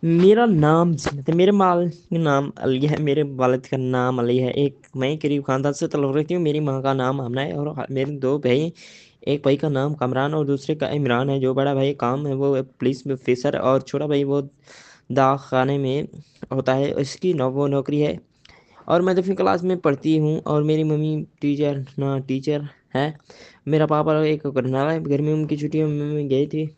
मेरा नाम जीनत है। मेरे माल का नाम अली है। मेरे वालिद का नाम अली है। एक मैं गरीब खानदान से तल्लुक़ रखती हूँ। मेरी माँ का नाम आमना है और मेरे दो भाई, एक भाई का नाम कमरान और दूसरे का इमरान है। जो बड़ा भाई काम है वो पुलिस में ऑफिसर, और छोटा भाई वो दाग खाने में होता है, इसकी वो नौकरी है। और मैं 10वीं क्लास में पढ़ती हूँ और मेरी मम्मी टीचर है। मेरा पापा एक करनाला है। गर्मियों की छुट्टियों में मैं गई थी,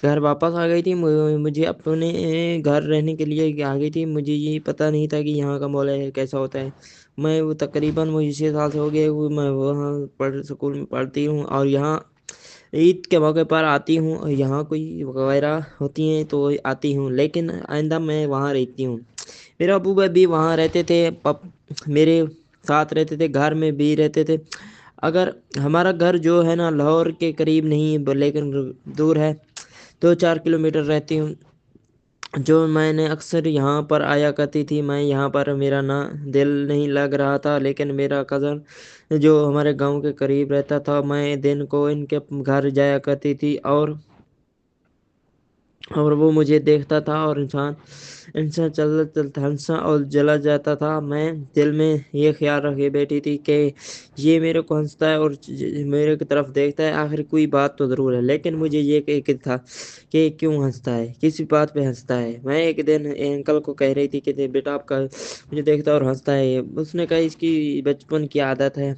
घर वापस आ गई थी। मुझे अपने घर रहने के लिए आ गई थी। मुझे ये पता नहीं था कि यहाँ का माहौल है कैसा होता है। मैं वो तकरीबन मुझे 6 साल से हो गए वो मैं वहाँ स्कूल में पढ़ती हूँ, और यहाँ ईद के मौके पर आती हूँ, और यहाँ कोई वगैरह होती हैं तो आती हूँ, लेकिन आइंदा मैं वहाँ रहती हूँ। मेरे अबू भी वहाँ रहते थे, मेरे साथ रहते थे, घर में भी रहते थे। अगर हमारा घर जो है ना लाहौर के करीब नहीं है, लेकिन दूर है, 2-4 किलोमीटर रहती हूँ। जो मैंने अक्सर यहाँ पर आया करती थी। मैं यहाँ पर मेरा ना दिल नहीं लग रहा था, लेकिन मेरा कज़न जो हमारे गांव के करीब रहता था, मैं दिन को इनके घर जाया करती थी, और वो मुझे देखता था और इंसान इंसान चलता चलता हंसा और जला जाता था। मैं दिल में ये ख्याल रखे बैठी थी कि ये मेरे को हंसता है और मेरे की तरफ देखता है, आखिर कोई बात तो ज़रूर है। लेकिन मुझे ये एक था कि क्यों हंसता है, किसी बात पे हंसता है। मैं एक दिन अंकल को कह रही थी कि बेटा आपका मुझे देखता है और हंसता है। उसने कहा इसकी बचपन की आदत है,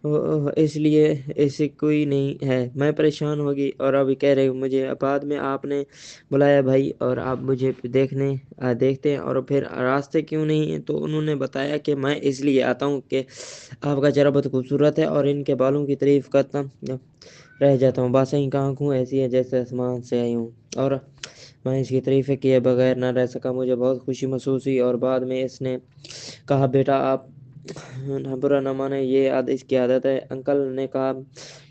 इसलिए ऐसे कोई नहीं है। मैं परेशान होगी और अभी कह रहे मुझे बाद में आपने बुलाया भाई, और आप मुझे देखते हैं, और फिर रास्ते क्यों नहीं है, तो उन्होंने बताया कि मैं इसलिए आता हूँ कि आपका चेहरा बहुत खूबसूरत है और इनके बालों की तारीफ करता रह जाता हूँ। बातें ही कहाँ हूँ ऐसी है जैसे आसमान से आई हूँ, और मैं इसकी तारीफ़ें किए बगैर ना रह सका। मुझे बहुत खुशी महसूस हुई, और बाद में इसने कहा बेटा आप बुरा न माने, ये इसकी आदत है। अंकल ने कहा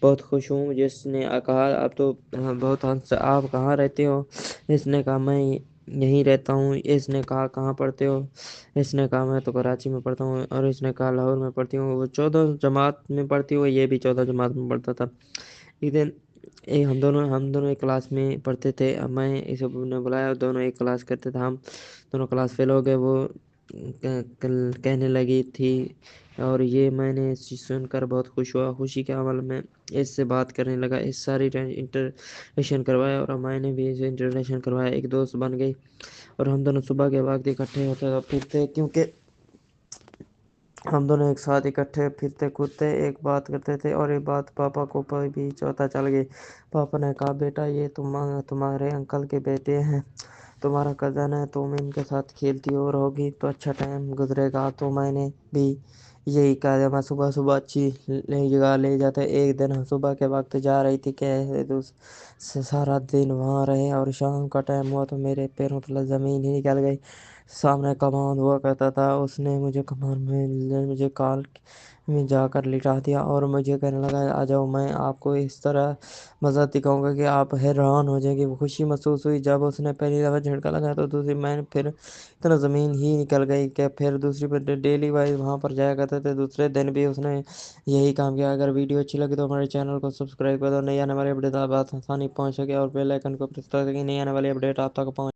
बहुत खुश हूँ। जिसने कहा आप तो बहुत हंस आप कहाँ रहते हो, इसने कहा मैं यहीं रहता हूँ। इसने कहा कहाँ पढ़ते हो, इसने कहा मैं तो कराची में पढ़ता हूँ, और इसने कहा लाहौर में पढ़ती हूँ। वो 14 जमात में पढ़ती हुई, ये भी 14 जमात में पढ़ता था। एक दिन हम दोनों एक क्लास में पढ़ते थे। अब मैं इसे ने बुलाया, दोनों एक क्लास करते थे। हम दोनों क्लास फेल हो गए। वो कहने लगी थी, और ये मैंने इस चीज़ सुनकर बहुत खुश हुआ। खुशी के अमल में इससे बात करने लगा। इस सारी इंटरेक्शन करवाया, और मैंने भी इसे इंटरेक्शन करवाया। एक दोस्त बन गई, और हम दोनों सुबह के वक्त इकट्ठे होते फिरते, क्योंकि हम दोनों एक साथ इकट्ठे फिरते कूदते एक बात करते थे। और ये बात पापा को पर भी पता चल गई। पापा ने कहा बेटा ये तुम्हारे अंकल के बेटे हैं, तुम्हारा कज़न है, तुम इनके साथ खेलती और होगी तो अच्छा टाइम गुजरेगा। तो मैंने भी यही कहा। मैं सुबह सुबह अच्छी जगह ले जाते। एक दिन हम सुबह के वक्त जा रही थी कि सारा दिन वहाँ रहे, और शाम का टाइम हुआ तो मेरे पैरों तले ज़मीन ही निकल गई। सामने कमान हुआ करता था, उसने मुझे कमान में मुझे काल में जाकर लिटा दिया, और मुझे कहने लगा आ जाओ, मैं आपको इस तरह मज़ा दिखाऊंगा कि आप हैरान हो जाएंगे। वो खुशी महसूस हुई जब उसने पहली दफ़ा झटका लगा, तो दूसरी मैंने फिर इतना ज़मीन ही निकल गई कि फिर दूसरी पर डेली वाइज वहाँ पर जाया करते थे। दूसरे दिन भी उसने यही काम किया। अगर वीडियो अच्छी लगी तो हमारे चैनल को सब्सक्राइब कर दो, नई आने वाली अपडेट आप आसानी पहुँच सके, और बेल आइकन को प्रेस कर सके, नई आने वाली अपडेट आप तक पहुँच